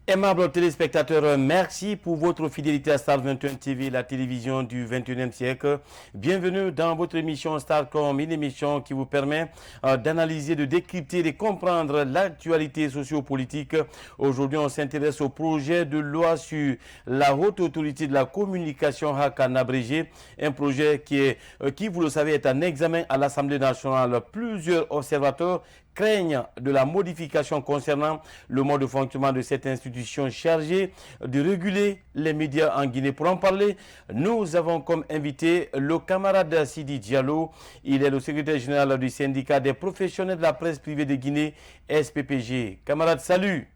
Aimables téléspectateurs, merci pour votre fidélité à Star 21 TV, la télévision du 21e siècle. Bienvenue dans votre émission Starcom, une émission qui vous permet d'analyser, de décrypter, de comprendre l'actualité sociopolitique. Aujourd'hui, on s'intéresse au projet de loi sur la haute autorité de la communication HAC en abrégé, un projet qui, vous le savez, est en examen à l'Assemblée nationale. Plusieurs observateurs craignent de la modification concernant le mode de fonctionnement de cette institution chargée de réguler les médias en Guinée. Pour en parler, nous avons comme invité le camarade Sidi Diallo. Il est le secrétaire général du syndicat des professionnels de la presse privée de Guinée, SPPG. Camarade, salut.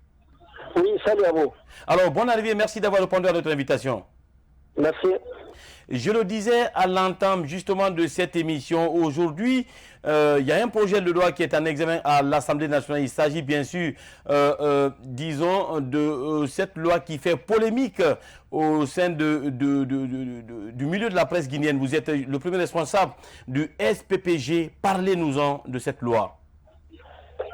Oui, salut à vous. Alors, bonne arrivée, merci d'avoir répondu à notre invitation. Merci. Je le disais à l'entame justement de cette émission, aujourd'hui, il y a un projet de loi qui est en examen à l'Assemblée nationale. Il s'agit bien sûr, disons, de cette loi qui fait polémique au sein du milieu de la presse guinéenne. Vous êtes le premier responsable du SPPG. Parlez-nous-en de cette loi.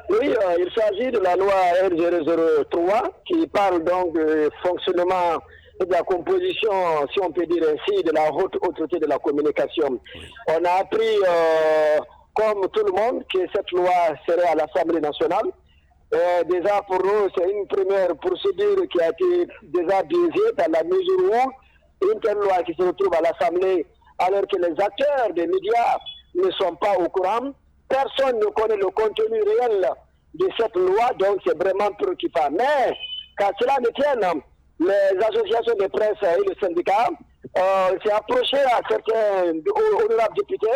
Oui, il s'agit de la loi R003 qui parle donc de fonctionnement de la composition, si on peut dire ainsi, de la haute autorité de la communication. On a appris, comme tout le monde, que cette loi serait à l'Assemblée nationale. Déjà, pour nous, c'est une première procédure qui a été déjà biaisée dans la mesure où une telle loi qui se retrouve à l'Assemblée, alors que les acteurs des médias ne sont pas au courant, personne ne connaît le contenu réel de cette loi, donc c'est vraiment préoccupant. Mais, quand cela ne tienne, les associations de presse et les syndicats s'est approché à certains honorables députés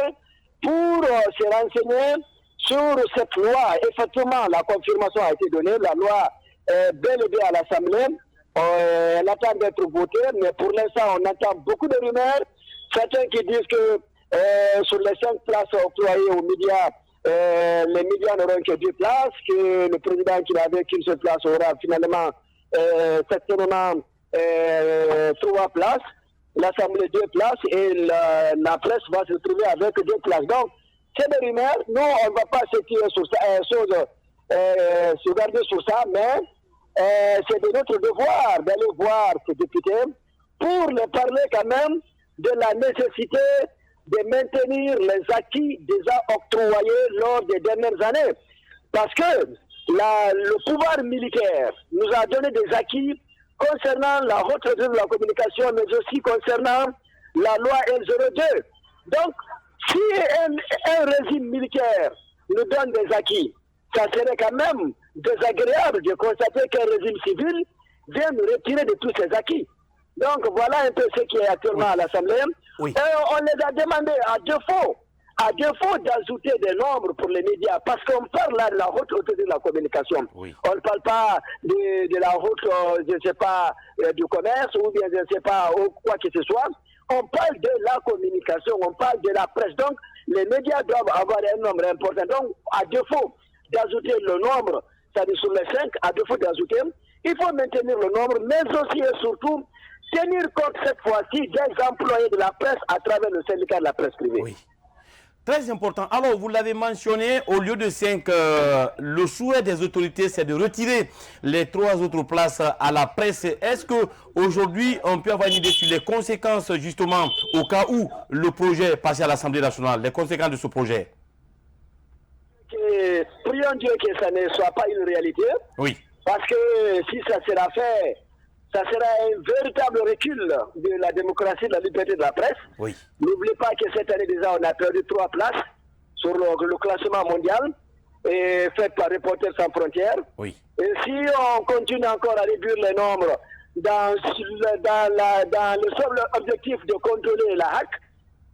pour se renseigner sur cette loi. Effectivement, la confirmation a été donnée. La loi est bel et bien à l'Assemblée. Elle attend d'être votée, mais pour l'instant, on entend beaucoup de rumeurs. Certains qui disent que sur les 5 places octroyées aux médias, les médias n'auront que 2 places, que le président qui n'avait qu'une seule place aura finalement certainement 3 places, l'Assemblée 2 places et la presse va se trouver avec 2 places. Donc, c'est des rumeurs. Nous, on ne va pas se tirer sur ça, se garder sur ça, mais c'est de notre devoir d'aller voir ces députés pour leur parler quand même de la nécessité de maintenir les acquis déjà octroyés lors des dernières années. Parce que le pouvoir militaire nous a donné des acquis concernant la haute autorité de la communication, mais aussi concernant la loi L02. Donc, si un régime militaire nous donne des acquis, ça serait quand même désagréable de constater qu'un régime civil vient nous retirer de tous ces acquis. Donc, voilà un peu ce qui est actuellement à l'Assemblée. Oui. Et on les a demandé à défaut d'ajouter des nombres pour les médias, parce qu'on parle là de la haute autorité de la communication. Oui. On ne parle pas de la haute, je ne sais pas, du commerce, ou bien je ne sais pas, quoi que ce soit. On parle de la communication, on parle de la presse. Donc, les médias doivent avoir un nombre important. Donc, à défaut d'ajouter le nombre, c'est-à-dire sur les 5, à défaut d'ajouter, il faut maintenir le nombre, mais aussi et surtout tenir compte cette fois-ci des employés de la presse à travers le syndicat de la presse privée. Oui. Très important. Alors, vous l'avez mentionné, au lieu de 5, le souhait des autorités, c'est de retirer les 3 autres places à la presse. Est-ce qu'aujourd'hui, on peut avoir une idée sur les conséquences, justement, au cas où le projet passe à l'Assemblée nationale, les conséquences de ce projet? Prions Dieu que ça ne soit pas une réalité. Oui. Parce que si ça sera fait, ça sera un véritable recul de la démocratie, de la liberté de la presse. Oui. N'oubliez pas que cette année déjà, on a perdu 3 places sur le classement mondial fait par Reporters sans frontières. Oui. Et si on continue encore à réduire les nombres dans le seul objectif de contrôler la HAC,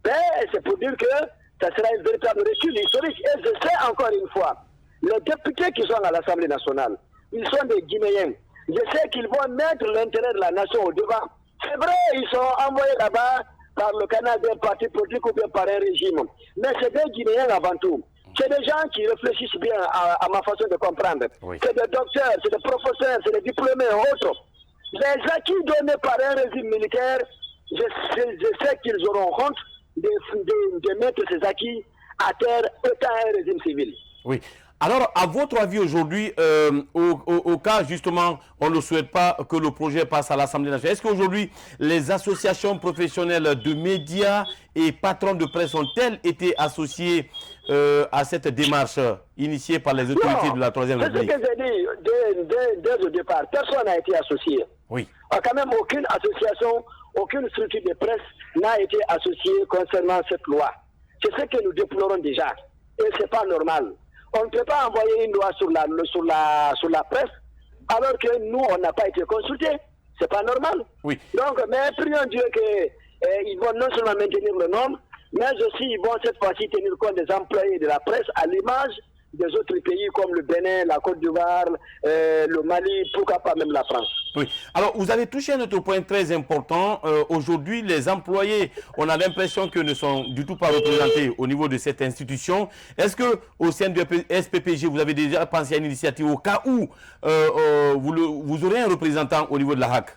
ben, c'est pour dire que ça sera un véritable recul historique. Et je sais encore une fois, les députés qui sont à l'Assemblée nationale, ils sont des Guinéens. Je sais qu'ils vont mettre l'intérêt de la nation au devant. C'est vrai, ils sont envoyés là-bas par le canal d'un parti politique ou bien par un régime. Mais c'est des Guinéens avant tout. C'est des gens qui réfléchissent bien à ma façon de comprendre. Oui. C'est des docteurs, c'est des professeurs, c'est des diplômés et autres. Les acquis donnés par un régime militaire, je sais qu'ils auront honte de mettre ces acquis à terre étant un régime civil. Oui. Alors, à votre avis aujourd'hui, au cas justement, on ne souhaite pas que le projet passe à l'Assemblée nationale, est-ce qu'aujourd'hui, les associations professionnelles de médias et patrons de presse ont-elles été associées à cette démarche initiée par les autorités de la Troisième République? C'est ce que j'ai dit dès le départ. Personne n'a été associé. Oui. Quand même, aucune association, aucune structure de presse n'a été associée concernant cette loi. C'est ce que nous déplorons déjà. Et ce n'est pas normal. On ne peut pas envoyer une loi sur la presse alors que nous, on n'a pas été consultés. Ce n'est pas normal. Oui. Donc, mais prions Dieu qu'ils vont non seulement maintenir le nombre, mais aussi ils vont cette fois-ci tenir compte des employés de la presse à l'image des autres pays comme le Bénin, la Côte d'Ivoire, le Mali, pourquoi pas même la France. Oui. Alors, vous avez touché un autre point très important. Aujourd'hui, les employés, on a l'impression qu'ils ne sont du tout pas représentés au niveau de cette institution. Est-ce que au sein du SPPG, vous avez déjà pensé à une initiative au cas où vous aurez un représentant au niveau de la HAC?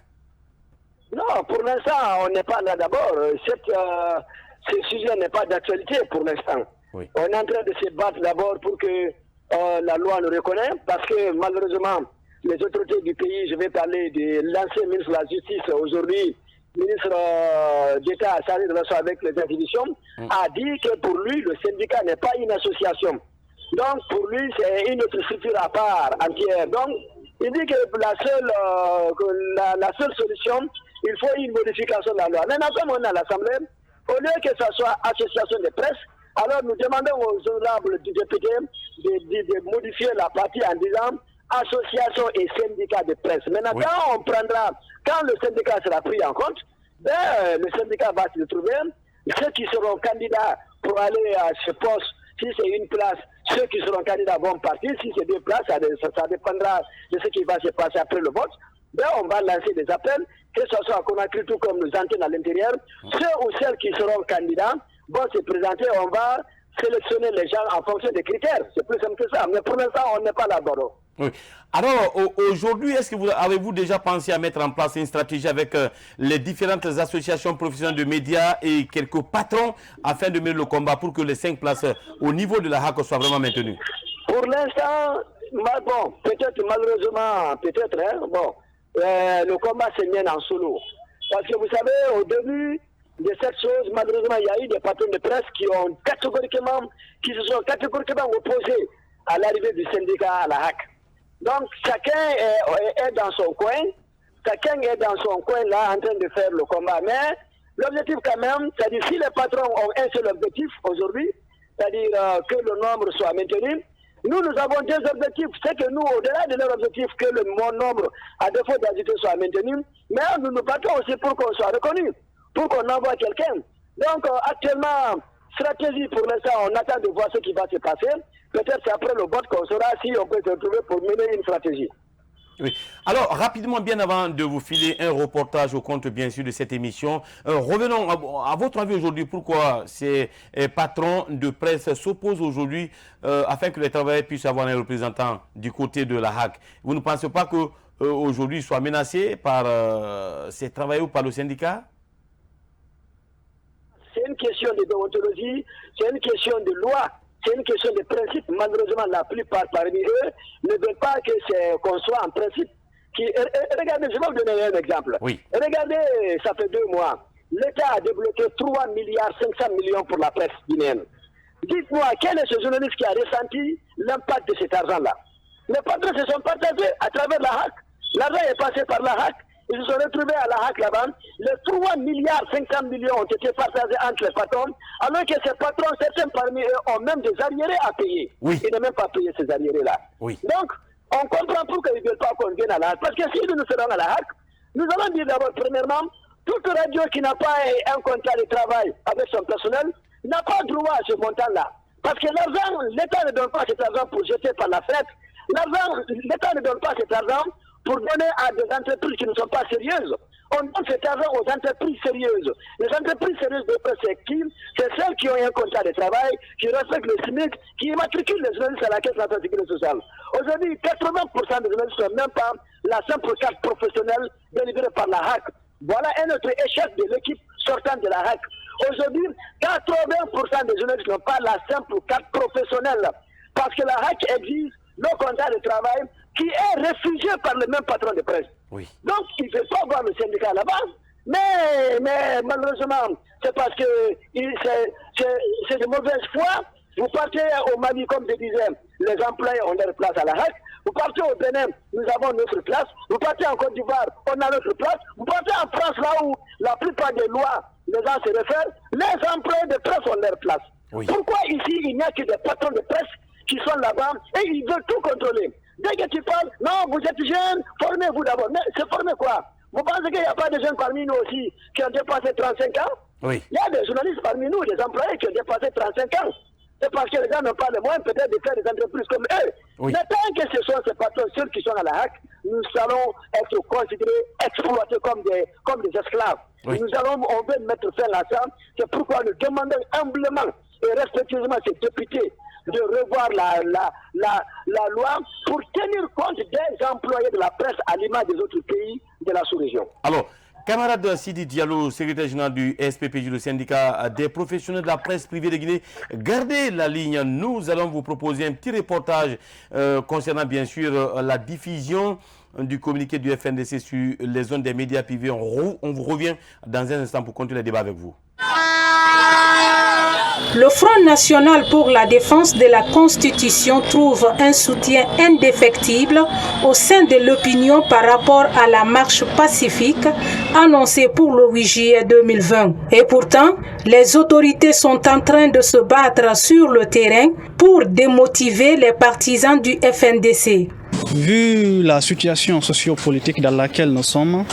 Non, pour l'instant, on n'est pas là d'abord. Ce sujet n'est pas d'actualité pour l'instant. Oui. On est en train de se battre d'abord pour que la loi nous reconnaisse, parce que malheureusement, les autorités du pays, je vais parler de l'ancien ministre de la Justice, aujourd'hui ministre d'État chargé de relations avec les institutions, a dit que pour lui, le syndicat n'est pas une association. Donc pour lui, c'est une autre structure à part entière. Donc il dit que la seule solution, il faut une modification de la loi. Maintenant, comme on est à l'Assemblée, au lieu que ce soit association de presse, alors nous demandons aux honorables du député de modifier la partie en disant association et syndicat de presse. Maintenant, oui, quand le syndicat sera pris en compte, ben, le syndicat va se trouver, ceux qui seront candidats pour aller à ce poste, si c'est une place, ceux qui seront candidats vont partir, si c'est deux places, ça dépendra de ce qui va se passer après le vote. Ben, on va lancer des appels, que ce soit qu'on a écrit tout comme nos antennes à l'intérieur, ceux ou celles qui seront candidats vont se présenter, on va sélectionner les gens en fonction des critères. C'est plus simple que ça. Mais pour l'instant, on n'est pas là-bas. Oui. Alors, aujourd'hui, est-ce que avez-vous déjà pensé à mettre en place une stratégie avec les différentes associations professionnelles de médias et quelques patrons afin de mener le combat pour que les 5 places au niveau de la HAC soient vraiment maintenues? Pour l'instant, bon, peut-être malheureusement, peut-être, hein, bon, le combat se mène en solo. Parce que vous savez, au début de cette chose, malheureusement, il y a eu des patrons de presse qui se sont catégoriquement opposés à l'arrivée du syndicat à la HAC. Donc, chacun est dans son coin, là, en train de faire le combat. Mais l'objectif quand même, c'est-à-dire si les patrons ont un seul objectif aujourd'hui, c'est-à-dire que le nombre soit maintenu, nous avons deux objectifs. C'est que nous, au-delà de leur objectif, que le nombre, à défaut d'ajouter, soit maintenu, mais nous nous battons aussi pour qu'on soit reconnu, pour qu'on envoie quelqu'un. Donc, actuellement, stratégie pour l'instant, on attend de voir ce qui va se passer. Peut-être c'est après le vote qu'on saura si on peut se retrouver pour mener une stratégie. Oui. Alors, rapidement, bien avant de vous filer un reportage au compte, bien sûr, de cette émission, revenons à votre avis aujourd'hui, pourquoi ces patrons de presse s'opposent aujourd'hui afin que les travailleurs puissent avoir un représentant du côté de la HAC. Vous ne pensez pas qu'aujourd'hui, ils soient menacés par ces travailleurs ou par le syndicat? C'est une question de déontologie, c'est une question de loi. C'est une question de principe. Malheureusement, la plupart parmi eux ne veulent pas qu'on soit en principe. Regardez, je vais vous donner un exemple. Oui. Regardez, ça fait 2 mois. L'État a débloqué 3,5 milliards pour la presse guinéenne. Dites-moi, quel est ce journaliste qui a ressenti l'impact de cet argent-là? Les patrons se sont partagés à travers la HAC. L'argent est passé par la HAC. Ils se sont retrouvés à la HAC là-bas. Les 3,5 milliards ont été partagés entre les patrons, alors que ces patrons, certains parmi eux, ont même des arriérés à payer. Oui. Ils n'ont même pas payé ces arriérés-là. Oui. Donc, on comprend pourquoi ils ne veulent pas qu'on vienne à la HAC. Parce que si nous serons à la HAC, nous allons dire d'abord, premièrement, toute radio qui n'a pas un contrat de travail avec son personnel n'a pas droit à ce montant-là. Parce que l'argent, l'État ne donne pas cet argent pour jeter par la fête. L'État ne donne pas cet argent pour donner à des entreprises qui ne sont pas sérieuses. On donne cet argent aux entreprises sérieuses. Les entreprises sérieuses de presse, c'est qui? C'est celles qui ont un contrat de travail, qui respectent le SMIC, qui immatriculent les journalistes à la Caisse nationale de sécurité sociale. Aujourd'hui, 80% des journalistes ne sont même pas la simple carte professionnelle délivrée par la HAC. Voilà un autre échec de l'équipe sortante de la HAC. Aujourd'hui, 80% des journalistes n'ont pas la simple carte professionnelle. parce que la HAC exige le contrat de travail qui est refusé par le même patron de presse. Oui. Donc, il ne veut pas voir le syndicat à la base. Mais malheureusement, c'est parce que c'est de mauvaise foi. Vous partez au Mali, comme je disais, les employés ont leur place à la HAC. Vous partez au Bénin, nous avons notre place. Vous partez en Côte d'Ivoire, on a notre place. Vous partez en France, là où la plupart des lois, les gens se réfèrent, les employés de presse ont leur place. Oui. Pourquoi ici, il n'y a que des patrons de presse qui sont là-bas et ils veulent tout contrôler? Dès que tu parles, non, vous êtes jeune, formez-vous d'abord. Mais c'est former quoi? Vous pensez qu'il n'y a pas de jeunes parmi nous aussi qui ont dépassé 35 ans? Oui. Il y a des journalistes parmi nous, des employés qui ont dépassé 35 ans. C'est parce que les gens n'ont pas le moyen peut-être de faire des entreprises comme eux. Oui. Mais tant que ce sont ces patrons, ceux qui sont à la HAC, nous allons être considérés, exploités comme des esclaves. Oui. On veut mettre fin à ça. C'est pourquoi nous demandons humblement et respectueusement à ces députés de revoir la loi pour tenir compte des employés de la presse à l'image des autres pays de la sous-région. Alors, camarade Sidi Diallo, secrétaire général du SPPJ, le syndicat des professionnels de la presse privée de Guinée, gardez la ligne. Nous allons vous proposer un petit reportage concernant bien sûr la diffusion du communiqué du FNDC sur les zones des médias privés. On vous revient dans un instant pour continuer le débat avec vous. Le Front national pour la défense de la Constitution trouve un soutien indéfectible au sein de l'opinion par rapport à la marche pacifique annoncée pour le 8 juillet 2020. Et pourtant, les autorités sont en train de se battre sur le terrain pour démotiver les partisans du FNDC. Vu la situation sociopolitique dans laquelle nous sommes,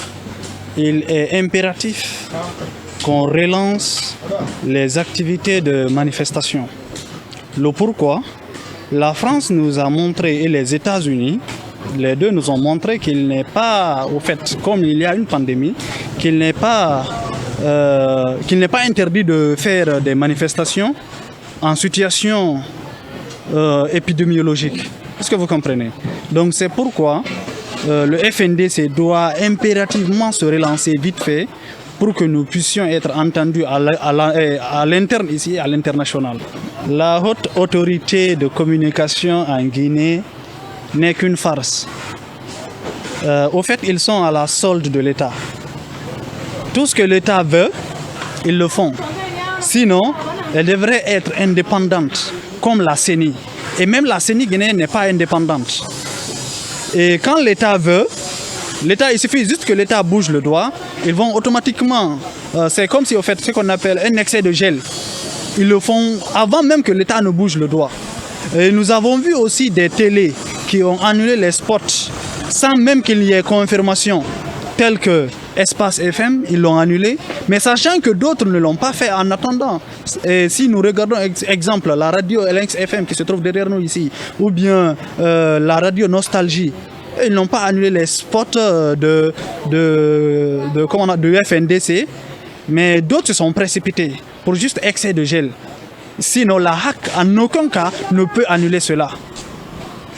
il est impératif qu'on relance les activités de manifestation. Le pourquoi, la France nous a montré et les États-Unis, les deux nous ont montré qu'il n'est pas, au fait, comme il y a une pandémie, qu'il n'est pas interdit de faire des manifestations en situation épidémiologique. Est-ce que vous comprenez? Donc c'est pourquoi le FNDC doit impérativement se relancer vite fait pour que nous puissions être entendus à l'interne ici et à l'international. La haute autorité de communication en Guinée n'est qu'une farce. Au fait, ils sont à la solde de l'État. Tout ce que l'État veut, ils le font. Sinon, elle devrait être indépendante, comme la CENI. Et même la CENI guinéenne n'est pas indépendante. Et quand l'État veut, il suffit juste que l'État bouge le doigt, ils vont automatiquement, c'est comme si au fait ce qu'on appelle un excès de gel. Ils le font avant même que l'État ne bouge le doigt. Et nous avons vu aussi des télés qui ont annulé les spots sans même qu'il y ait confirmation, tels que Espace FM, ils l'ont annulé, mais sachant que d'autres ne l'ont pas fait en attendant. Et si nous regardons exemple la radio Lynx FM qui se trouve derrière nous ici, ou bien la radio Nostalgie, ils n'ont pas annulé les spots de FNDC, mais d'autres se sont précipités pour juste excès de gel. Sinon, la HAC, en aucun cas, ne peut annuler cela.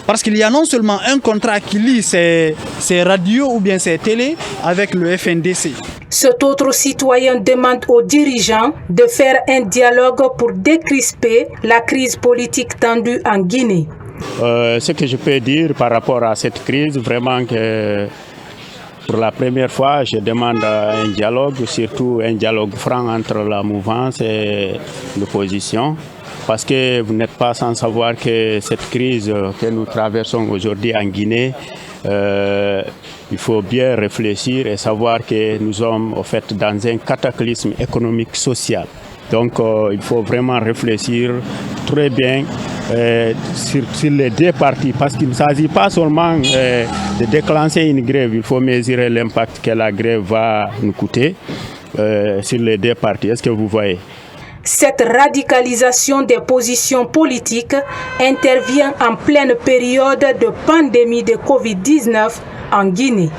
Parce qu'il y a non seulement un contrat qui lie ces radios ou bien ces télés avec le FNDC. Cet autre citoyen demande aux dirigeants de faire un dialogue pour décrisper la crise politique tendue en Guinée. Ce que je peux dire par rapport à cette crise, vraiment que pour la première fois, je demande un dialogue, surtout un dialogue franc entre la mouvance et l'opposition. Parce que vous n'êtes pas sans savoir que cette crise que nous traversons aujourd'hui en Guinée, il faut bien réfléchir et savoir que nous sommes en fait dans un cataclysme économique social. Donc il faut vraiment réfléchir très bien sur les deux parties, parce qu'il ne s'agit pas seulement de déclencher une grève, il faut mesurer l'impact que la grève va nous coûter sur les deux parties. Est-ce que vous voyez? Cette radicalisation des positions politiques intervient en pleine période de pandémie de Covid-19 en Guinée.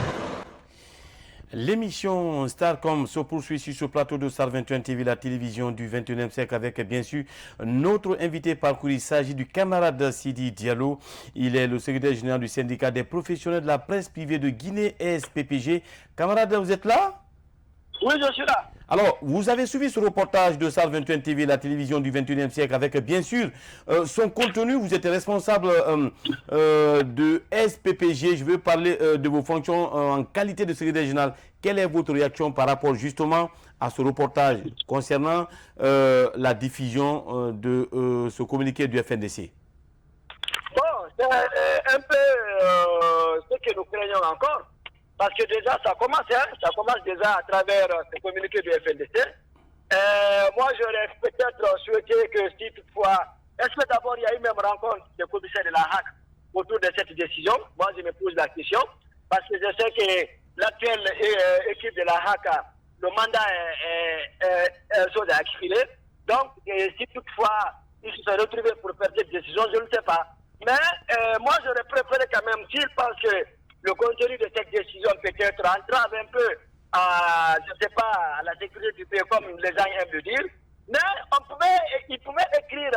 L'émission Starcom se poursuit sur ce plateau de Star 21 TV, la télévision du 21e siècle, avec bien sûr notre invité parcours. Il s'agit du camarade Sidi Diallo. Il est le secrétaire général du syndicat des professionnels de la presse privée de Guinée, SPPG. Camarade, vous êtes là? Oui, je suis là. Alors, vous avez suivi ce reportage de Star 21 TV, la télévision du 21e siècle, avec bien sûr son contenu. Vous êtes responsable de SPPG. Je veux parler de vos fonctions en qualité de secrétaire général. Quelle est votre réaction par rapport justement à ce reportage concernant la diffusion de ce communiqué du FNDC? Bon, c'est un peu ce que nous craignons encore. Parce que déjà, ça commence déjà à travers ce communiqué du FNDC. Moi, j'aurais peut-être souhaité que si toutefois, est-ce que d'abord il y a eu même rencontre des commissaires de la HAC autour de cette décision? Moi, je me pose la question, parce que je sais que l'actuelle équipe de la HAC, le mandat est chose à expirer. Donc, si toutefois ils se sont retrouvés pour faire cette décision, je ne sais pas. Mais moi, j'aurais préféré quand même, s'ils pensent que le contenu de cette décision peut-être entrave un peu à, je ne sais pas, à la sécurité du pays, comme les gens aiment le dire. Mais ils pouvaient écrire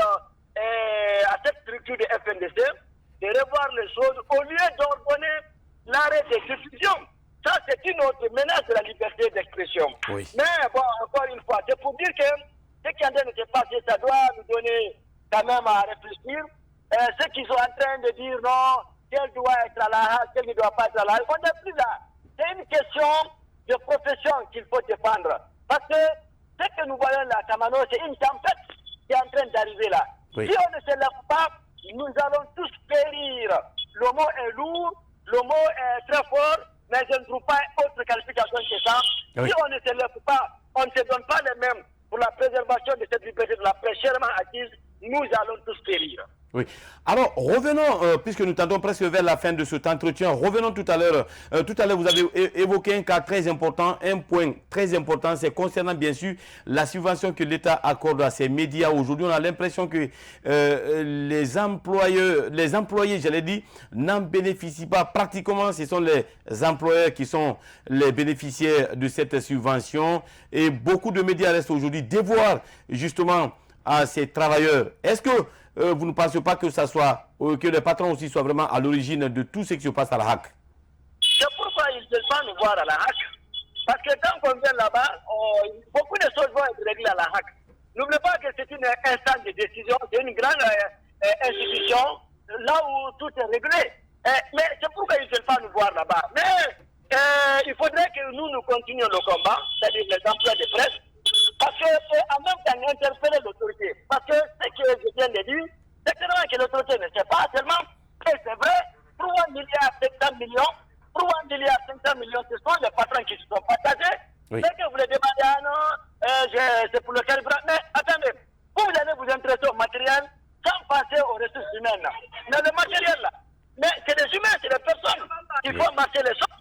à cette structure de FNDC de revoir les choses au lieu d'ordonner l'arrêt des diffusions. Ça, c'est une autre menace de la liberté d'expression. Oui. Mais bon, encore une fois, c'est pour dire que ce qui est en train de se passer, ça doit nous donner quand même à réfléchir. Ceux qui sont en train de dire non, quel doit être à la HAC, quel ne doit pas être à la HAC, on n'est plus là. C'est une question de profession qu'il faut défendre. Parce que ce que nous voyons là, Kamano, c'est une tempête qui est en train d'arriver là. Oui. Si on ne se lève pas, nous allons tous périr. Le mot est lourd, le mot est très fort, mais je ne trouve pas autre qualification que ça. Oui. Si on ne se lève pas, on ne se donne pas les mêmes pour la préservation de cette liberté de la presse chèrement acquise, nous allons tous périr. Oui. Alors, revenons, puisque nous tendons presque vers la fin de cet entretien, revenons tout à l'heure. Tout à l'heure, vous avez évoqué un cas très important, un point très important, c'est concernant bien sûr la subvention que l'État accorde à ces médias. Aujourd'hui, on a l'impression que les employés, j'allais dire, n'en bénéficient pas. Pratiquement, ce sont les employeurs qui sont les bénéficiaires de cette subvention. Et beaucoup de médias restent aujourd'hui dévoirs justement à ces travailleurs. Est-ce que vous ne pensez pas que ça soit, que les patrons aussi soient vraiment à l'origine de tout ce qui se passe à la HAC? C'est pourquoi ils ne veulent pas nous voir à la HAC. Parce que quand on vient là-bas, beaucoup de choses vont être réglées à la HAC. N'oubliez pas que c'est une instance de décision, c'est une grande institution, là où tout est réglé. Mais c'est pourquoi ils ne veulent pas nous voir là-bas. Mais il faudrait que nous continuions le combat, c'est-à-dire les emplois de presse, parce qu'en même temps, interpeller l'autorité. Parce que ce que je viens de dire, c'est clairement que l'autorité ne sait pas seulement. Et c'est vrai, pour 1 milliard 500 millions, pour 1 milliard 500 millions, ce sont les patrons qui se sont partagés. Oui. C'est que vous les demandez, ah non, c'est pour le carburant. Mais attendez, vous allez vous intéresser au matériel sans penser aux ressources humaines. Mais le matériel là, mais c'est des humains, c'est des personnes qui font marcher les choses.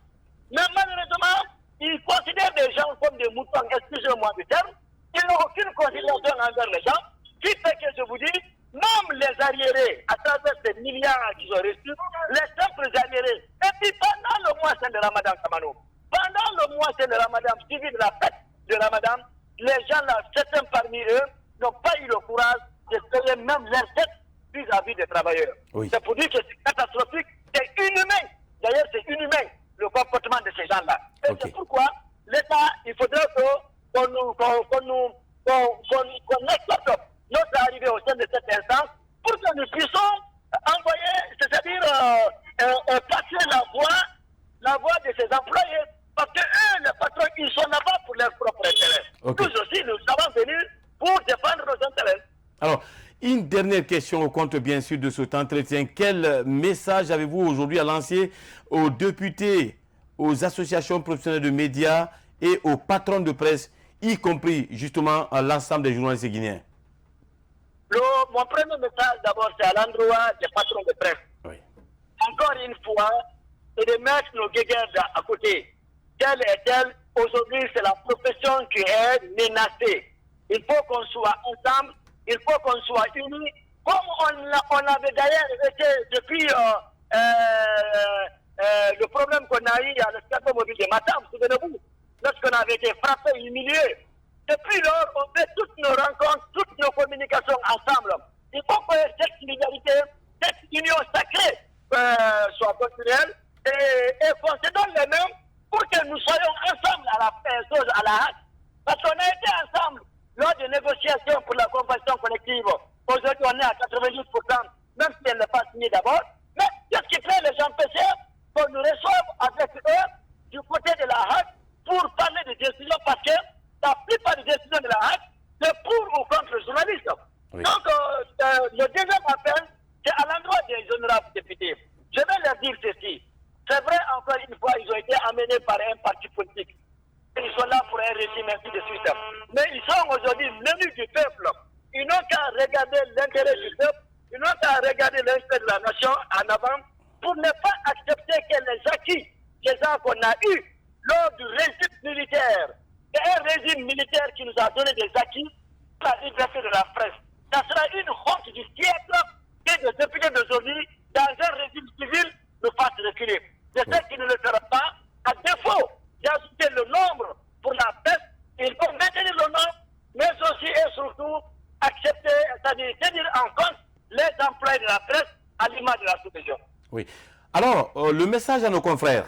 Mais malheureusement, ils considèrent les gens comme des moutons, excusez-moi du terme. Ils n'ont aucune considération envers les gens. Qui fait que je vous dis, même les arriérés, à travers ces milliards qu'ils ont reçus, les simples arriérés. Et puis pendant le mois saint de Ramadan, Kamano, pendant le mois saint de Ramadan, suivi de la fête de Ramadan, les gens là, certains parmi eux, n'ont pas eu le courage de payer même leur tête vis-à-vis des travailleurs. Oui. C'est pour dire que c'est catastrophique, c'est inhumain. D'ailleurs, c'est inhumain le comportement de ces gens-là. Et c'est pourquoi l'État, il faudrait qu'on accepte notre arrivée au sein de cette instance pour que nous puissions envoyer, c'est-à-dire passer la voix de ces employés. Parce que eux, les patrons, ils sont là-bas pour leurs propres intérêts. Okay. Nous aussi, nous avons venu pour défendre nos intérêts. Alors, une dernière question au compte bien sûr de cet entretien. Quel message avez-vous aujourd'hui à lancer aux députés, aux associations professionnelles de médias et aux patrons de presse, y compris justement à l'ensemble des journalistes guinéens? Mon premier message d'abord, c'est à l'endroit des patrons de presse. Oui. Encore une fois, c'est de mettre nos guéguerres à côté. Telle et telle, aujourd'hui, c'est la profession qui est menacée. Il faut qu'on soit ensemble, il faut qu'on soit unis, comme on avait d'ailleurs été depuis le problème qu'on a eu à l'espace mobile de Matam, souvenez-vous, lorsqu'on avait été frappé, humilié. Depuis lors, on fait toutes nos rencontres, toutes nos communications ensemble. Il faut que cette solidarité, cette union sacrée soit continuelle et qu'on se donne les mains pour que nous soyons ensemble à la chose à la hâte. Parce qu'on a été ensemble lors des négociations pour la convention collective. Aujourd'hui, on est à 98%, même si elle n'est pas signée d'abord. Mais qu'est-ce qui fait les gens pêcheurs qu'on nous reçoive avec eux du côté de la hâte pour parler de décisions, parce que la plupart des décisions de la hâte, c'est pour ou contre le journaliste. Oui. Donc, le deuxième appel, c'est à l'endroit des honorables députés. Je vais leur dire ceci. C'est vrai, encore une fois, ils ont été amenés par un parti politique. Ils sont là pour un régime, ainsi de suite. Mais ils sont aujourd'hui menus du peuple. Ils n'ont qu'à regarder l'intérêt du peuple, ils n'ont qu'à regarder l'intérêt de la nation en avant pour ne pas accepter que les acquis, les gens qu'on a eus lors du régime militaire, c'est un régime militaire qui nous a donné des acquis pour la liberté de la presse. Ça sera une honte du siècle que les députés d'aujourd'hui, dans un régime civil, nous fassent reculer. Je sais qu'ils ne le feront pas. À défaut d'ajouter le nombre pour la presse, il faut maintenir le nombre, mais aussi et surtout accepter, c'est-à-dire tenir en compte les emplois de la presse à l'image de la sous-région. Oui. Alors, le message à nos confrères.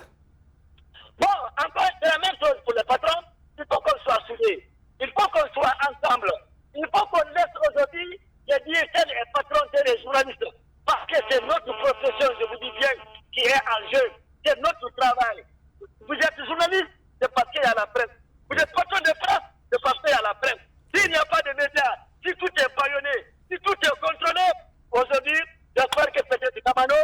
Bon, encore, c'est la même chose pour les patrons. Il faut qu'on soit soudés. Il faut qu'on soit ensemble. Il faut qu'on laisse aujourd'hui les directeurs et patrons des journalistes. Parce que c'est notre profession, je vous dis bien, qui est en jeu. C'est notre travail. Vous êtes journaliste, c'est parce qu'il y a la presse. Vous êtes patron de presse, c'est parce qu'il y a la presse. S'il n'y a pas de médias, si tout est bâillonné, si tout est contrôlé, aujourd'hui, j'espère que peut-être Kamano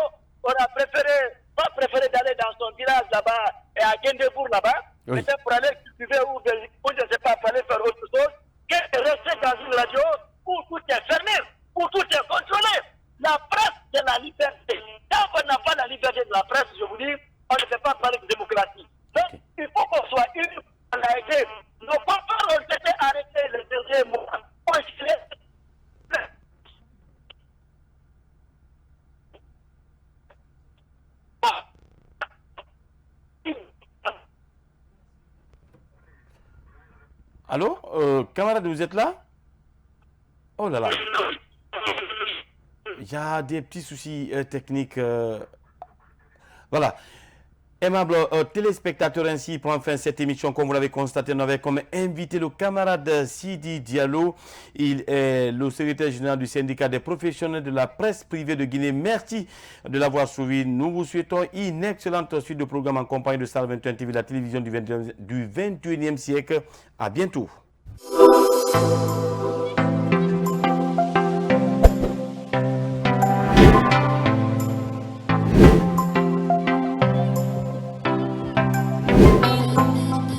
aura pas préféré d'aller dans son village là-bas et à Gendebourg là-bas, oui, peut-être pour aller cultiver ou je ne sais pas, pour aller faire autre chose, que de rester dans une radio où tout est fermé, où tout est contrôlé. La presse, c'est la liberté. Tant qu'on n'a pas la liberté de la presse, je vous dis, on ne peut pas parler de démocratie. Donc, il faut qu'on soit unis. On a été, nos confrères ont été arrêtés le dernier mois. Allô, camarade, vous êtes là? Oh là là. Il y a des petits soucis techniques. Voilà. Aimable téléspectateurs, ainsi prend fin cette émission. Comme vous l'avez constaté, on avait comme invité le camarade Sidi Diallo. Il est le secrétaire général du syndicat des professionnels de la presse privée de Guinée. Merci de l'avoir suivi. Nous vous souhaitons une excellente suite de programme en compagnie de Star 21 TV, la télévision du 21e siècle. À bientôt.